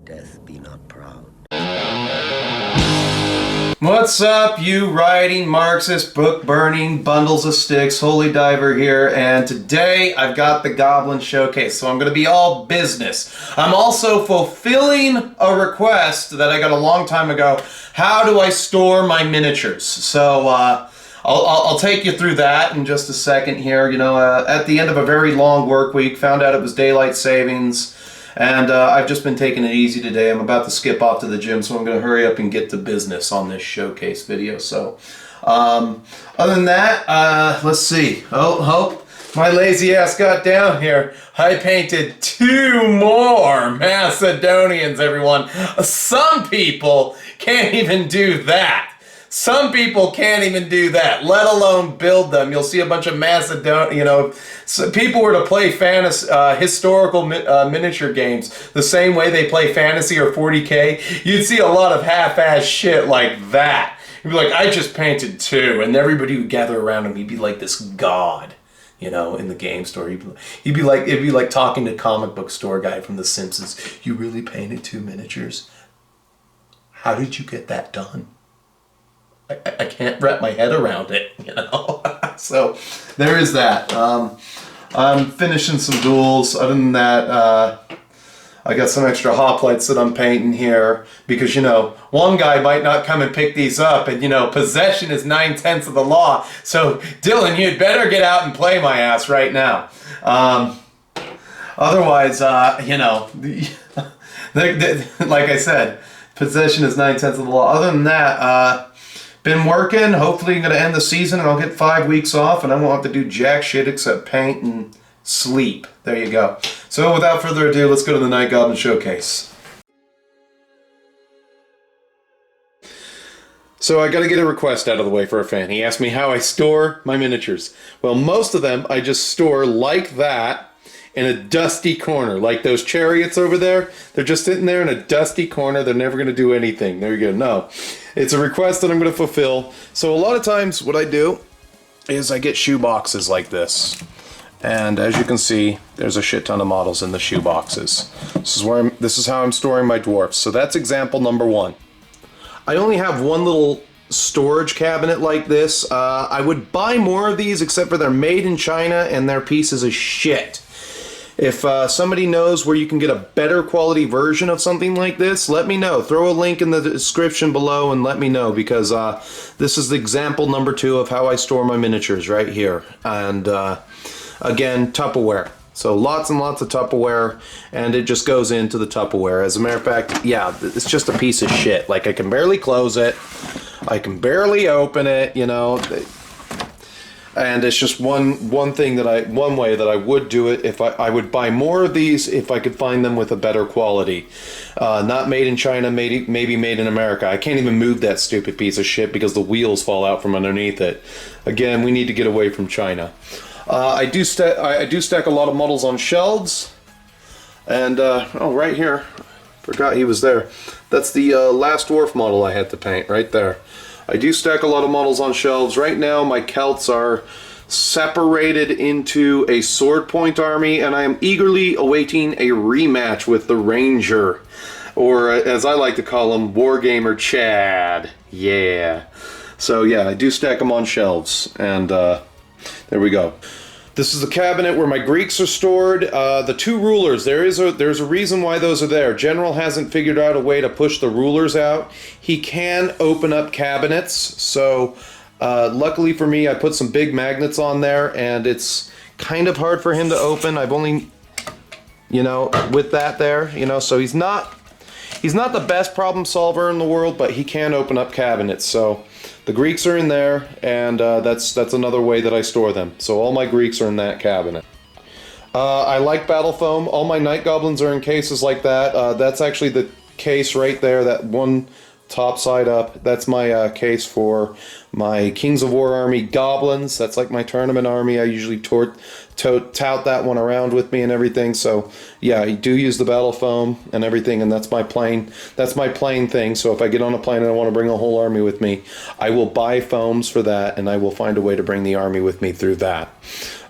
Death be not proud. What's up, you rioting Marxist, book-burning bundles of sticks? Holy Diver here, and today I've got the Goblin Showcase, so I'm going to be all business. I'm also fulfilling a request that I got a long time ago. How do I store my miniatures? So I'll take you through that in just a second here. You know, at the end of a very long work week, found out it was daylight savings. And I've just been taking it easy today. I'm about to skip off to the gym, so I'm going to hurry up and get to business on this showcase video. So, other than that, let's see. Oh, my lazy ass got down here. I painted 2 more Macedonians, everyone. Some people can't even do that. Some people can't even do that, let alone build them. You'll see a bunch of Macedonian, you know, so people were to play fantasy, historical miniature games the same way they play fantasy or 40K, you'd see a lot of half-ass shit like that. You'd be like, I just painted 2, and everybody would gather around him. He'd be like this god, you know, in the game store. It'd be like talking to a comic book store guy from The Simpsons. You really painted 2 miniatures? How did you get that done? I can't wrap my head around it, you know. So there is that. I'm finishing some duels. Other than that, I got some extra hoplites that I'm painting here because, you know, one guy might not come and pick these up, and, you know, possession is 9/10 of the law. So Dylan, you'd better get out and play my ass right now. Otherwise, you know, like I said, possession is 9/10 of the law. Other than that, been working. Hopefully I'm going to end the season and I'll get 5 weeks off and I won't have to do jack shit except paint and sleep. There you go. So without further ado, let's go to the Night Goblin Showcase. So I got to get a request out of the way for a fan. He asked me how I store my miniatures. Well, most of them I just store like that in a dusty corner, like those chariots over there. They're just sitting there in a dusty corner. They're never going to do anything. There you go. No, it's a request that I'm going to fulfill. So a lot of times what I do is I get shoe boxes like this. And as you can see, there's a shit ton of models in the shoe boxes. This is how I'm storing my dwarfs. So that's example number 1. I only have one little storage cabinet like this. I would buy more of these, except for they're made in China and they're pieces of shit. If somebody knows where you can get a better quality version of something like this, let me know. Throw a link in the description below and let me know, because this is the example number 2 of how I store my miniatures right here. And again, Tupperware. So lots and lots of Tupperware, and it just goes into the Tupperware. As a matter of fact, yeah, it's just a piece of shit. Like, I can barely close it. I can barely open it, you know. And it's just one way that I would do it. If I would buy more of these if I could find them with a better quality. Not made in China, maybe made in America. I can't even move that stupid piece of shit because the wheels fall out from underneath it. Again, we need to get away from China. I do stack a lot of models on shelves. And, oh, right here. Forgot he was there. That's the last dwarf model I had to paint, right there. I do stack a lot of models on shelves. Right now my Celts are separated into a sword point army, and I am eagerly awaiting a rematch with the Ranger, or as I like to call him, Wargamer Chad. Yeah. So yeah, I do stack them on shelves, and there we go. This is the cabinet where my Greeks are stored. The 2 rulers, there's a reason why those are there. General hasn't figured out a way to push the rulers out. He can open up cabinets, so luckily for me, I put some big magnets on there, and it's kind of hard for him to open. I've only, you know, with that there, you know, so he's not the best problem solver in the world, but he can open up cabinets. So the Greeks are in there, and that's another way that I store them. So all my Greeks are in that cabinet. I like battle foam. All my night goblins are in cases like that. That's actually the case right there, that one top side up. That's my case for my Kings of War army Goblins. That's like my tournament army. I usually tout that one around with me and everything. So yeah, I do use the battle foam and everything, and that's my plane thing. So if I get on a plane and I want to bring a whole army with me, I will buy foams for that, and I will find a way to bring the army with me through that.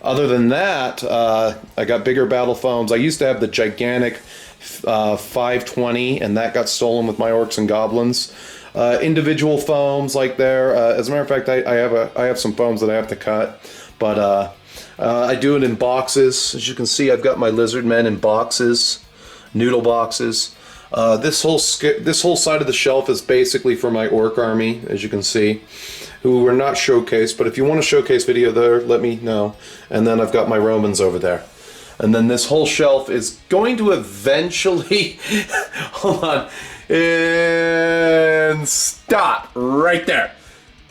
Other than that, I got bigger battle foams. I used to have the gigantic 520, and that got stolen with my orcs and goblins. Individual foams like there. As a matter of fact, I have some foams that I have to cut, but I do it in boxes. As you can see, I've got my lizard men in boxes, noodle boxes. This whole side of the shelf is basically for my orc army, as you can see, who were not showcased. But if you want a showcase video there, let me know. And then I've got my Romans over there. And then this whole shelf is going to eventually, hold on, and stop right there.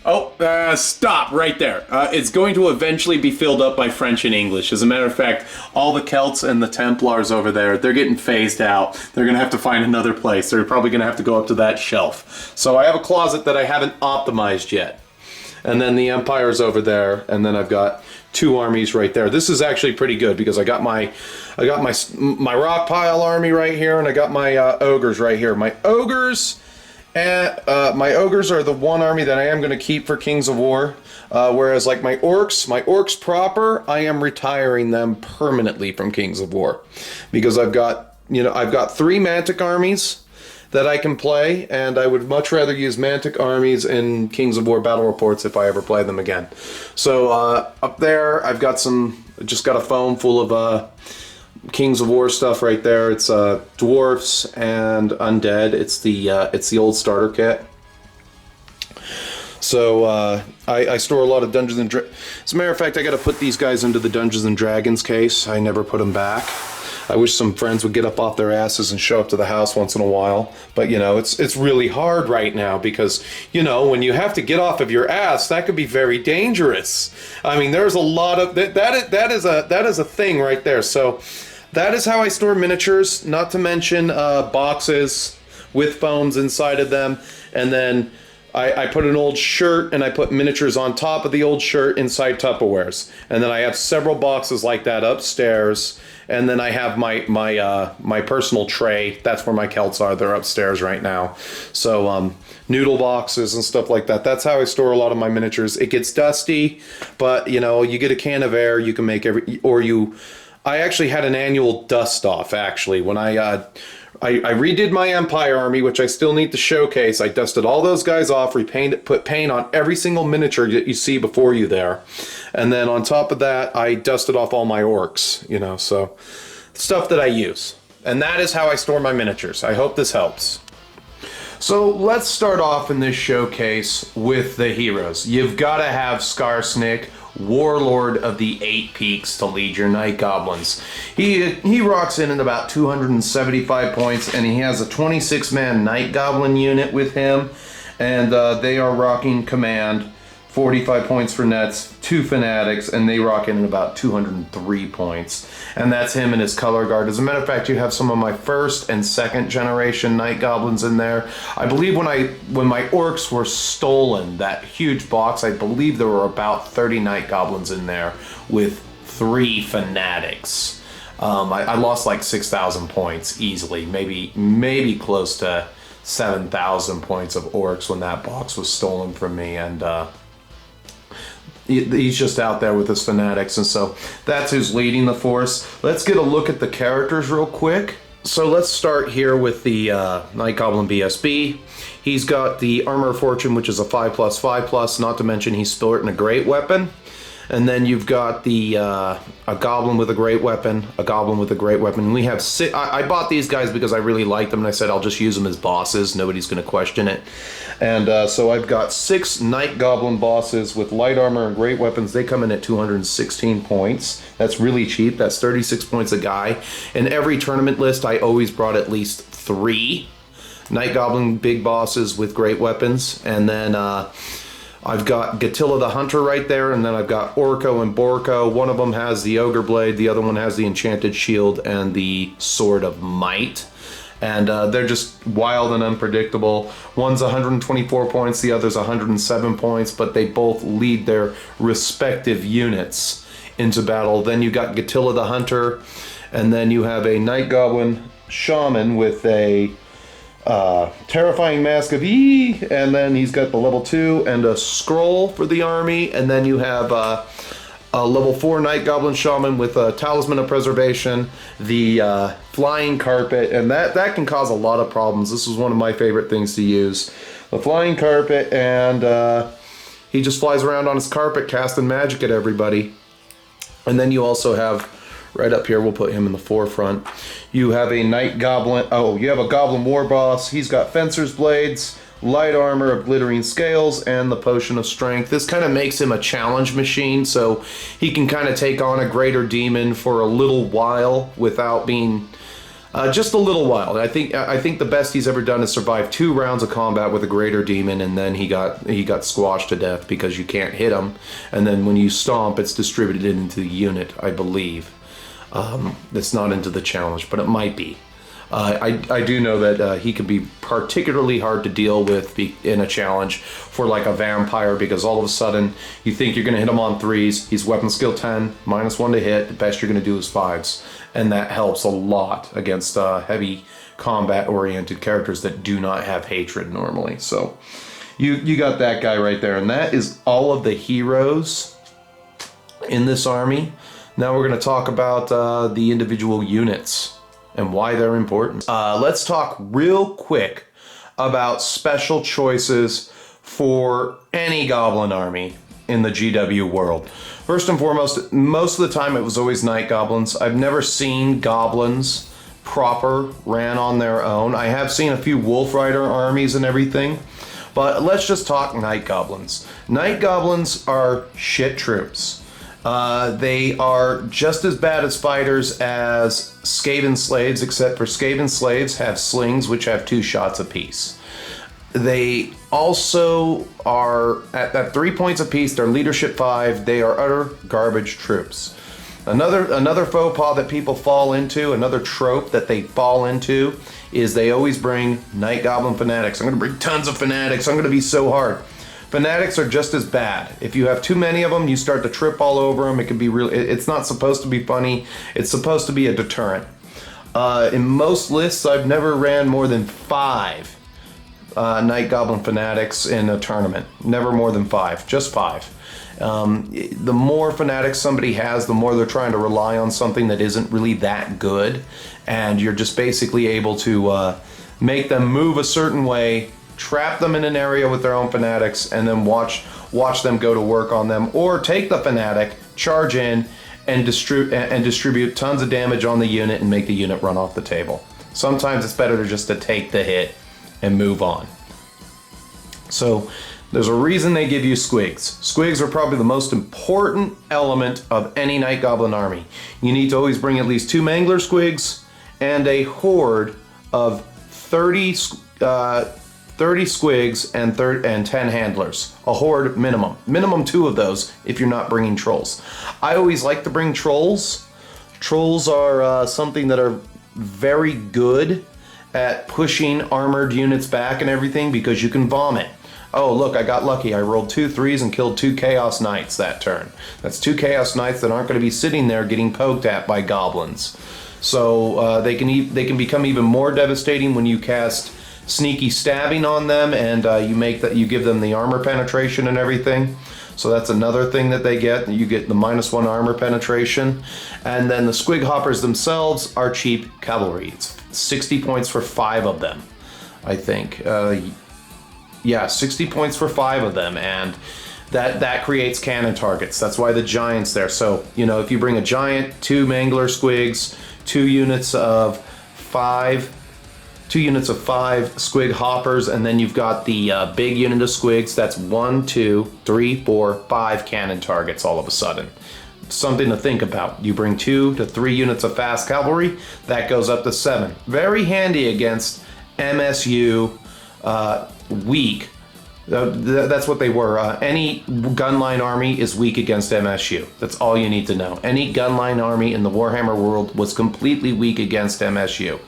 Oh, stop right there. It's going to eventually be filled up by French and English. As a matter of fact, all the Celts and the Templars over there, they're getting phased out. They're going to have to find another place. They're probably going to have to go up to that shelf. So I have a closet that I haven't optimized yet. And then the Empire's over there, and then I've got 2 armies right there. This is actually pretty good because I got my rock pile army right here, and I got my ogres right here. My ogres are the one army that I am going to keep for Kings of War. Whereas like my orcs proper, I am retiring them permanently from Kings of War because I've got 3 Mantic armies that I can play, and I would much rather use Mantic armies in Kings of War battle reports if I ever play them again. So up there, I've got just got a foam full of Kings of War stuff right there. It's dwarfs and undead. It's the old starter kit. So I store a lot of Dungeons and Dragons. As a matter of fact, I got to put these guys into the Dungeons and Dragons case. I never put them back. I wish some friends would get up off their asses and show up to the house once in a while. But, it's really hard right now because, when you have to get off of your ass, that could be very dangerous. I mean, there's a lot of... That is a thing right there. So that is how I store miniatures, not to mention boxes with foams inside of them. And then I put an old shirt and I put miniatures on top of the old shirt inside Tupperwares. And then I have several boxes like that upstairs. And then I have my personal tray. That's where my Celts are. They're upstairs right now. So noodle boxes and stuff like that. That's how I store a lot of my miniatures. It gets dusty, but you get a can of air. You can make I actually had an annual dust off actually when I redid my Empire army, which I still need to showcase. I dusted all those guys off, repainted, put paint on every single miniature that you see before you there. And then on top of that, I dusted off all my orcs, so stuff that I use. And that is how I store my miniatures. I hope this helps. So let's start off in this showcase with the heroes. You've got to have Skarsnik, Warlord of the 8 Peaks, to lead your Night Goblins. He rocks in at about 275 points, and he has a 26-man Night Goblin unit with him, and they are rocking command, 45 points for Nets, 2 Fanatics, and they rock in at about 203 points. And that's him and his color guard. As a matter of fact, you have some of my 1st and 2nd generation Night Goblins in there. I believe when my orcs were stolen, that huge box, I believe there were about 30 Night Goblins in there with 3 Fanatics. I lost like 6,000 points easily, maybe close to 7,000 points of orcs when that box was stolen from me, and he's just out there with his Fanatics, and so that's who's leading the force. Let's get a look at the characters real quick. So let's start here with the Night Goblin Bsb. He's got the Armor of Fortune, which is a 5+5+, not to mention he's sporting a great weapon. And then you've got the a Goblin with a great weapon, a Goblin with a great weapon. We have 6. I bought these guys because I really liked them, and I said I'll just use them as bosses. Nobody's going to question it. And so I've got 6 Night Goblin bosses with light armor and great weapons. They come in at 216 points. That's really cheap. That's 36 points a guy. In every tournament list, I always brought at least 3 Night Goblin big bosses with great weapons. And then I've got Gatilla the Hunter right there, and then I've got Orko and Borko. One of them has the Ogre Blade, the other one has the Enchanted Shield and the Sword of Might. And they're just wild and unpredictable. One's 124 points, the other's 107 points, but they both lead their respective units into battle. Then you got Gatilla the Hunter, and then you have a Night Goblin Shaman with a Terrifying Mask of E, and then he's got the level 2 and a scroll for the army, and then you have level 4 Night Goblin Shaman with a Talisman of Preservation, the Flying Carpet, and that can cause a lot of problems. This is one of my favorite things to use. The Flying Carpet, and he just flies around on his carpet casting magic at everybody. And then you also have, right up here, we'll put him in the forefront, you have a Night Goblin, you have a Goblin War Boss. He's got Fencer's Blades, Light Armor of Glittering Scales, and the Potion of Strength. This kind of makes him a challenge machine, so he can kind of take on a greater demon for a little while without being... just a little while. I think the best he's ever done is survive 2 rounds of combat with a greater demon, and then he got squashed to death because you can't hit him. And then when you stomp, it's distributed into the unit, I believe. It's not into the challenge, but it might be. I do know that he can be particularly hard to deal with in a challenge for like a vampire, because all of a sudden you think you're going to hit him on 3s. He's weapon skill 10, -1 to hit. The best you're going to do is 5s. And that helps a lot against heavy combat-oriented characters that do not have hatred normally. So you got that guy right there. And that is all of the heroes in this army. Now we're going to talk about the individual units and why they're important. Let's talk real quick about special choices for any Goblin army in the GW world. First and foremost, most of the time it was always Night Goblins. I've never seen Goblins proper ran on their own. I have seen a few Wolf Rider armies and everything, but let's just talk Night Goblins. Night Goblins are shit troops. They are just as bad as fighters as Skaven Slaves, except for Skaven Slaves have slings which have 2 shots apiece. They also are, at 3 points apiece, they're leadership 5, they are utter garbage troops. Another faux pas that people fall into, another trope that they fall into, is they always bring Night Goblin Fanatics. I'm going to bring tons of Fanatics, I'm going to be so hard. Fanatics are just as bad. If you have too many of them, you start to trip all over them. It can be real. It's not supposed to be funny. It's supposed to be a deterrent. In most lists, I've never ran more than 5 Night Goblin Fanatics in a tournament. Never more than 5. Just 5. The more Fanatics somebody has, the more they're trying to rely on something that isn't really that good, and you're just basically able to make them move a certain way, trap them in an area with their own Fanatics, and then watch them go to work on them, or take the Fanatic, charge in, and distribute tons of damage on the unit and make the unit run off the table. Sometimes it's better just to take the hit and move on. So there's a reason they give you squigs. Squigs are probably the most important element of any Night Goblin army. You need to always bring at least 2 Mangler squigs and a horde of 30 squigs and 10 handlers. A horde minimum. Minimum 2 of those if you're not bringing trolls. I always like to bring trolls. Trolls are something that are very good at pushing armored units back and everything, because you can vomit. Oh, look, I got lucky. I rolled 2 3s and killed 2 Chaos Knights that turn. That's 2 Chaos Knights that aren't going to be sitting there getting poked at by goblins. So they can become even more devastating when you cast Sneaky Stabbing on them, and you give them the armor penetration and everything. So that's another thing that they get. You get the -1 armor penetration. And then the Squig Hoppers themselves are cheap cavalry. It's 60 points for 5 of them, I think. Yeah, 60 points for 5 of them, and that creates cannon targets. That's why the giant's there. So, you know, if you bring a giant, 2 Mangler Squigs, 2 units of 5 Squig Hoppers, and then you've got the big unit of Squigs. That's 1, 2, 3, 4, 5 cannon targets all of a sudden. Something to think about. You bring 2 to 3 units of fast cavalry, that goes up to 7. Very handy against MSU weak. That's what they were. Any gunline army is weak against MSU. That's all you need to know. Any gunline army in the Warhammer world was completely weak against MSU.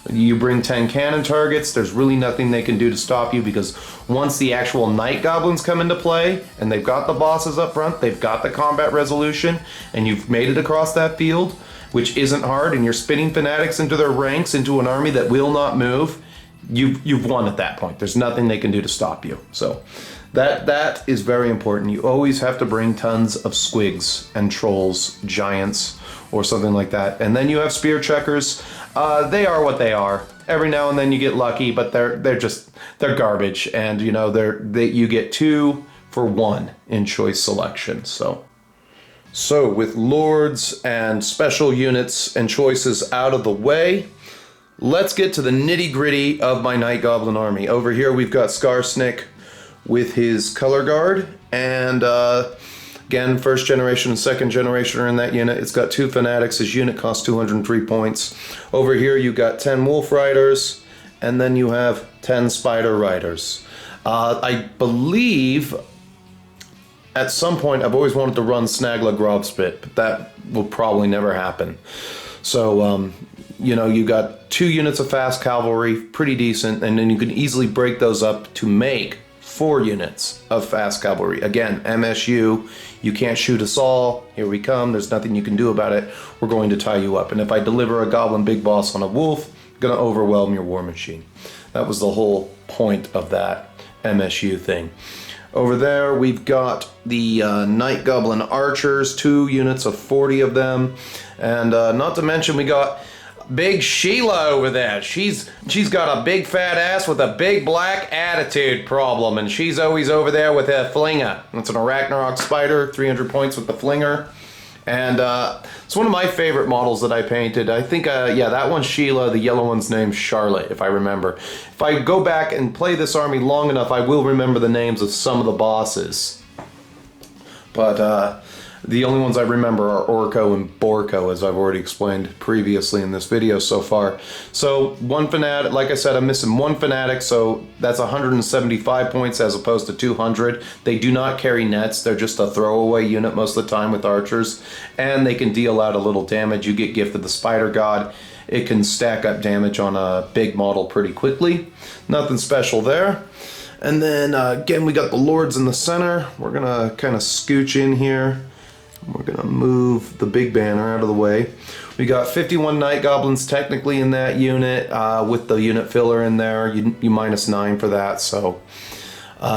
You bring 10 cannon targets, there's really nothing they can do to stop you, because once the actual Night Goblins come into play, and they've got the bosses up front, they've got the combat resolution, and you've made it across that field, which isn't hard, and you're spinning Fanatics into their ranks, into an army that will not move, you've won at that point. There's nothing they can do to stop you. So That is very important. You always have to bring tons of squigs and trolls, giants, or something like that. And then you have spear checkers. They are what they are. Every now and then you get lucky, but they're garbage. And you know you get 2 for 1 in choice selection. So with lords and special units and choices out of the way, let's get to the nitty-gritty of my Night Goblin army. Over here we've got Skarsnik with his color guard, and again, first generation and second generation are in that unit. It's got 2 fanatics. His unit costs 203 points. Over here you got 10 wolf riders, and then you have 10 spider riders. I believe at some point I've always wanted to run Snagla Grobspit, but that will probably never happen. So you know, you got 2 units of fast cavalry, pretty decent, and then you can easily break those up to make 4 units of fast cavalry. Again, MSU, you can't shoot us all. Here we come. There's nothing you can do about it. We're going to tie you up. And if I deliver a goblin big boss on a wolf, I'm going to overwhelm your war machine. That was the whole point of that MSU thing. Over there, we've got the Night Goblin Archers, 2 units of 40 of them. And not to mention, we got Big Sheila over there. She's got a big fat ass with a big black attitude problem, and she's always over there with a flinger. It's an Arachnarok spider, 300 points with the flinger. And it's one of my favorite models that I painted. I think, yeah, that one's Sheila. The yellow one's named Charlotte, if I remember. If I go back and play this army long enough, I will remember the names of some of the bosses. But the only ones I remember are Orko and Borko, as I've already explained previously in this video so far. So 1 fanatic, like I said, I'm missing 1 fanatic, so that's 175 points as opposed to 200. They do not carry nets. They're just a throwaway unit most of the time with archers, and they can deal out a little damage. You get gifted the Spider God. It can stack up damage on a big model pretty quickly. Nothing special there. And then again, we got the lords in the center. We're gonna kind of scooch in here. We're gonna move the big banner out of the way. We got 51 Night Goblins technically in that unit, with the unit filler in there. You minus 9 for that, so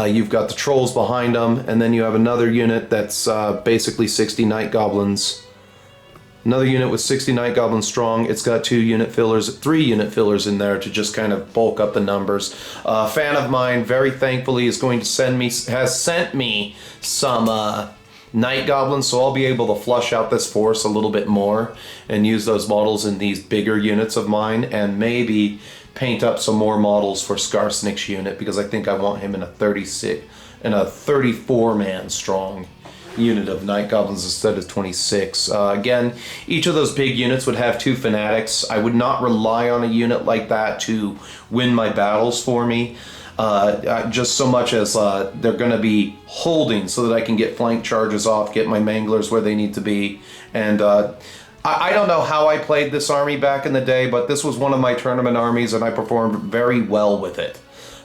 you've got the trolls behind them, and then you have another unit that's basically 60 Night Goblins. Another unit with 60 Night Goblins strong. It's got 3 unit fillers in there to just kind of bulk up the numbers. A fan of mine, very thankfully, has sent me some Night Goblins, so I'll be able to flush out this force a little bit more and use those models in these bigger units of mine, and maybe paint up some more models for Skarsnik's unit, because I think I want him in a 34-man strong unit of Night Goblins instead of 26. Again, each of those big units would have 2 fanatics. I would not rely on a unit like that to win my battles for me. Just so much as they're going to be holding so that I can get flank charges off, get my manglers where they need to be. And I don't know how I played this army back in the day, but this was one of my tournament armies and I performed very well with it.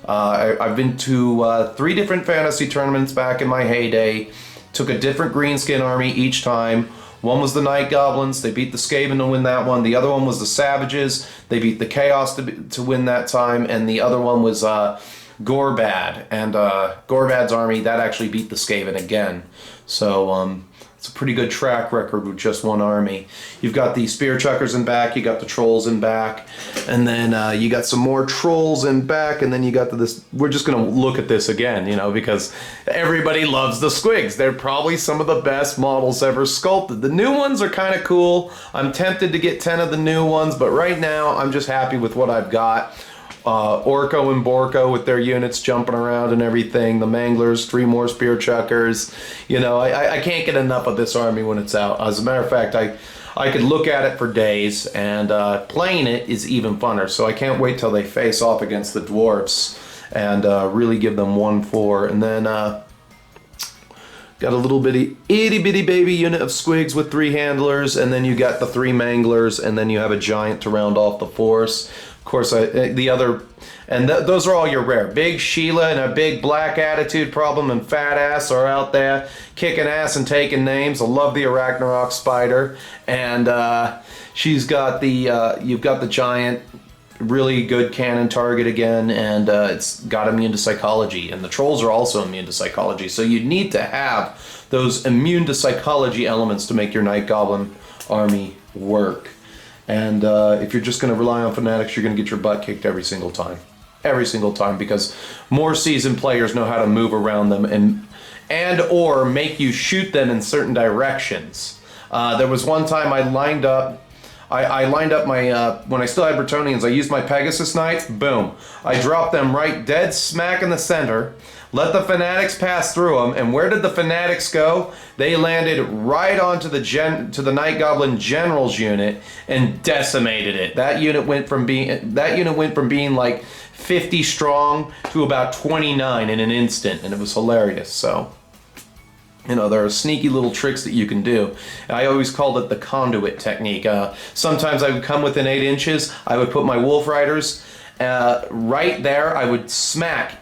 I've been to 3 different fantasy tournaments back in my heyday. Took a different greenskin army each time. One was the Night Goblins. They beat the Skaven to win that one. The other one was the Savages. They beat the Chaos to win that time. And the other one was Gorbad. And Gorbad's army, that actually beat the Skaven again. So it's a pretty good track record with just one army. You've got the Spear Chuckers in back. You got the Trolls in back. And then you got some more Trolls in back. And then you got this. We're just going to look at this again, you know, because everybody loves the Squigs. They're probably some of the best models ever sculpted. The new ones are kind of cool. I'm tempted to get 10 of the new ones, but right now I'm just happy with what I've got. Orko and Borko with their units jumping around and everything. The Manglers, 3 more Spear Chuckers. You know, I can't get enough of this army when it's out. As a matter of fact, I could look at it for days, and playing it is even funner. So I can't wait till they face off against the Dwarfs and really give them 1-4. And then got a little bitty itty-bitty baby unit of Squigs with 3 handlers, and then you got the 3 Manglers, and then you have a giant to round off the force. Of course, those are all your rare. Big Sheila and a big black attitude problem and fat ass are out there kicking ass and taking names. I love the Arachnarok spider, and she's got the you've got the giant really good cannon target again, and it's got immune to psychology, and the trolls are also immune to psychology, so you need to have those immune to psychology elements to make your Night Goblin army work. And if you're just going to rely on fanatics, you're going to get your butt kicked every single time. Every single time, because more seasoned players know how to move around them and or make you shoot them in certain directions. There was one time I lined up my, when I still had Bretonnians, I used my Pegasus Knights, boom. I dropped them right dead smack in the center, let the Fanatics pass through them, and where did the Fanatics go? They landed right onto the Night Goblin General's unit and decimated it. That unit went from being like 50 strong to about 29 in an instant, and it was hilarious. So, you know, there are sneaky little tricks that you can do. I always called it the Conduit Technique. Sometimes I would come within 8 inches, I would put my Wolf Riders right there. I would smack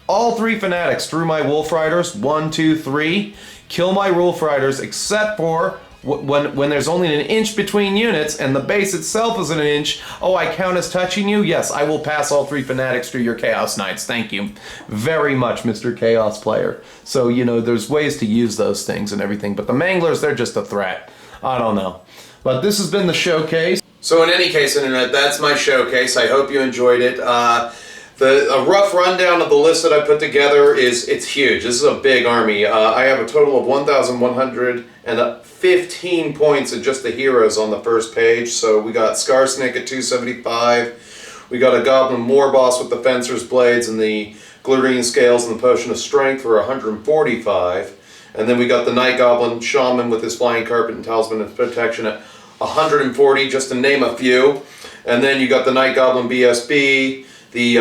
all 3 Fanatics through my Wolf Riders, 1, 2, 3, kill my Wolf Riders, except for when there's only an inch between units and the base itself is an inch. Oh, I count as touching you? Yes, I will pass all 3 Fanatics through your Chaos Knights. Thank you very much, Mr. Chaos Player. So, you know, there's ways to use those things and everything, but the Manglers, they're just a threat. I don't know. But this has been the showcase. So in any case, Internet, that's my showcase. I hope you enjoyed it. A rough rundown of the list that I put together it's huge. This is a big army. I have a total of 1,115 points of just the heroes on the first page. So we got Skarsnik at 275. We got a Goblin Warboss with the Fencer's Blades and the Glittering Scales and the Potion of Strength for 145. And then we got the Night Goblin Shaman with his Flying Carpet and Talisman of Protection at 140, just to name a few. And then you got the Night Goblin Bsb, the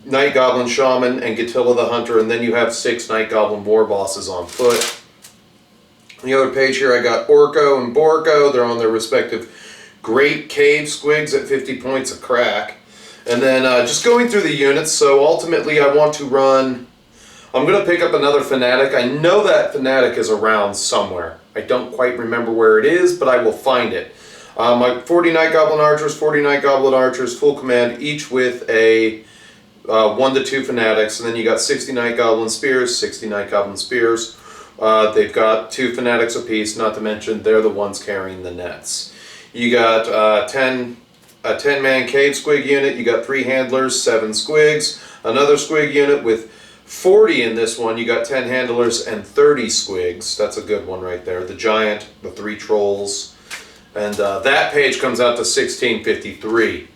Night Goblin Shaman, and Gatilla the Hunter, and then you have 6 Night Goblin War Bosses on foot. On the other page here I got Orko and Borko. They're on their respective Great Cave Squigs at 50 points a crack. And then just going through the units, so ultimately I want to run... I'm going to pick up another Fanatic. I know that Fanatic is around somewhere. I don't quite remember where it is, but I will find it. My 40 Night Goblin Archers, 40 Night Goblin Archers, full command, each with a 1 to 2 Fanatics, and then you got 60 Night Goblin Spears, 60 Night Goblin Spears. They've got 2 Fanatics apiece, not to mention they're the ones carrying the nets. You got a 10-man Cave Squig unit, you got 3 Handlers, 7 Squigs, another Squig unit with 40 in this one. You got 10 Handlers and 30 Squigs. That's a good one right there. The Giant, the 3 Trolls, and that page comes out to 1653.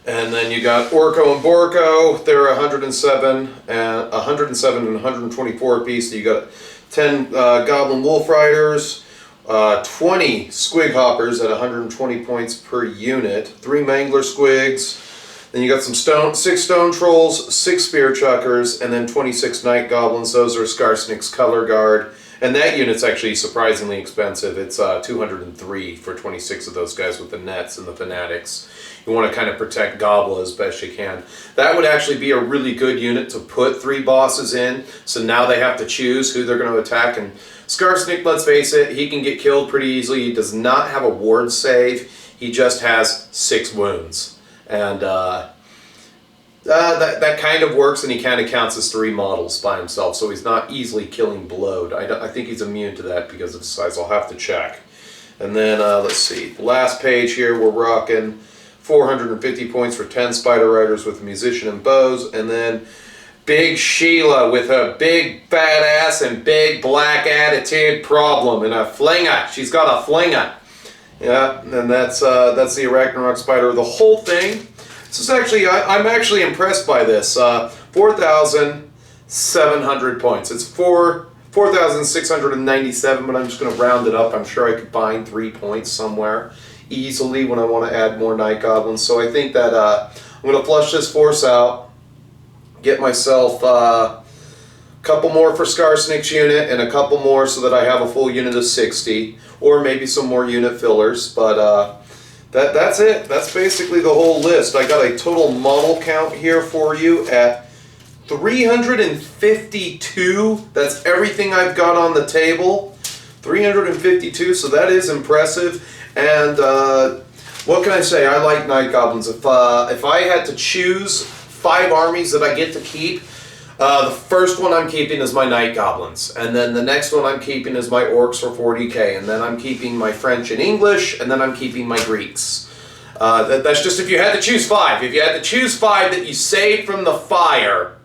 And then you got Orko and Borko. They're 107 and 124 apiece. So you got 10 Goblin Wolf Riders, 20 Squig Hoppers at 120 points per unit, 3 Mangler Squigs. Then you got some 6 Stone Trolls, 6 Spear Chuckers, and then 26 Night Goblins. Those are Skarsnik's Color Guard. And that unit's actually surprisingly expensive. It's 203 for 26 of those guys with the nets and the Fanatics. You want to kind of protect Gobla as best you can. That would actually be a really good unit to put 3 bosses in. So now they have to choose who they're going to attack. And Skarsnik, let's face it, he can get killed pretty easily. He does not have a ward save. He just has 6 wounds. And that kind of works, and he kind of counts as 3 models by himself, so he's not easily killing blowed. I think he's immune to that because of his size. I'll have to check. And then, let's see, the last page here, we're rocking 450 points for 10 Spider Riders with a Musician and Bows, and then Big Sheila with her big fat ass and big black attitude problem, and a flinger. She's got a flinger. Yeah, and that's the Arachnarok Spider. The whole thing, this is actually, I'm actually impressed by this. 4,700 points. It's 4,697, but I'm just going to round it up. I'm sure I could find 3 points somewhere easily when I want to add more Night Goblins. So I think that I'm going to flush this force out, get myself a couple more for Skarsnik's unit, and a couple more so that I have a full unit of 60. Or maybe some more unit fillers, but that's it. That's basically the whole list. I got a total model count here for you at 352. That's everything I've got on the table. 352, so that is impressive. And What can I say? I like Night Goblins. If I had to choose 5 armies that I get to keep, the first one I'm keeping is my Night Goblins, and then the next one I'm keeping is my Orcs for 40k, and then I'm keeping my French and English, and then I'm keeping my Greeks. That's just if you had to choose 5. If you had to choose 5 that you saved from the fire,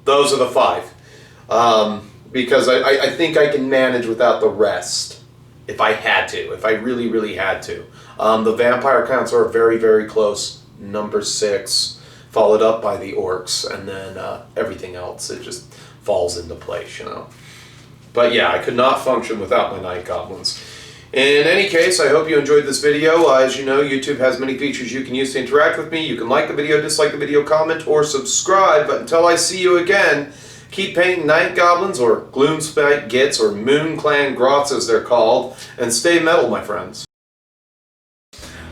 those are the 5. Because I think I can manage without the rest, if I had to, if I really, really had to. The vampire counts are very, very close, number 6. Followed up by the orcs, and then everything else, it just falls into place, you know. But yeah, I could not function without my Night Goblins. In any case, I hope you enjoyed this video. As you know, YouTube has many features you can use to interact with me. You can like the video, dislike the video, comment, or subscribe. But until I see you again, keep painting Night Goblins, or Gloomspite Gitz, or Moon Clan Grots as they're called, and stay metal, my friends.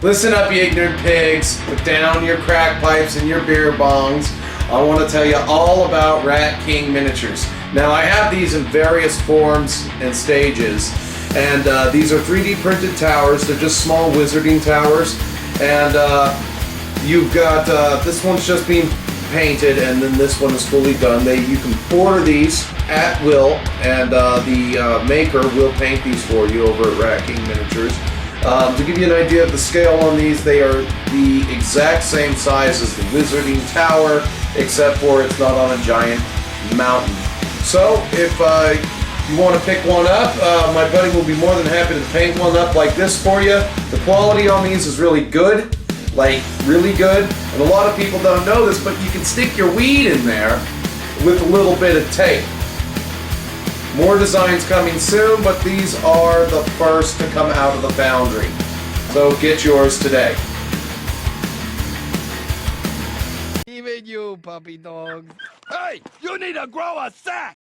Listen up, you ignorant pigs. Put down your crack pipes and your beer bongs. I want to tell you all about Rat King miniatures. Now, I have these in various forms and stages, and these are 3D printed towers. They're just small wizarding towers, and you've got this one's just being painted, and then this one is fully done. You can order these at will, and the maker will paint these for you over at Rat King Miniatures. To give you an idea of the scale on these, they are the exact same size as the Wizarding Tower, except for it's not on a giant mountain. So, if you want to pick one up, my buddy will be more than happy to paint one up like this for you. The quality on these is really good, like really good, and a lot of people don't know this, but you can stick your weed in there with a little bit of tape. More designs coming soon, but these are the first to come out of the foundry. So get yours today. Even you, puppy dog. Hey, you need to grow a sack!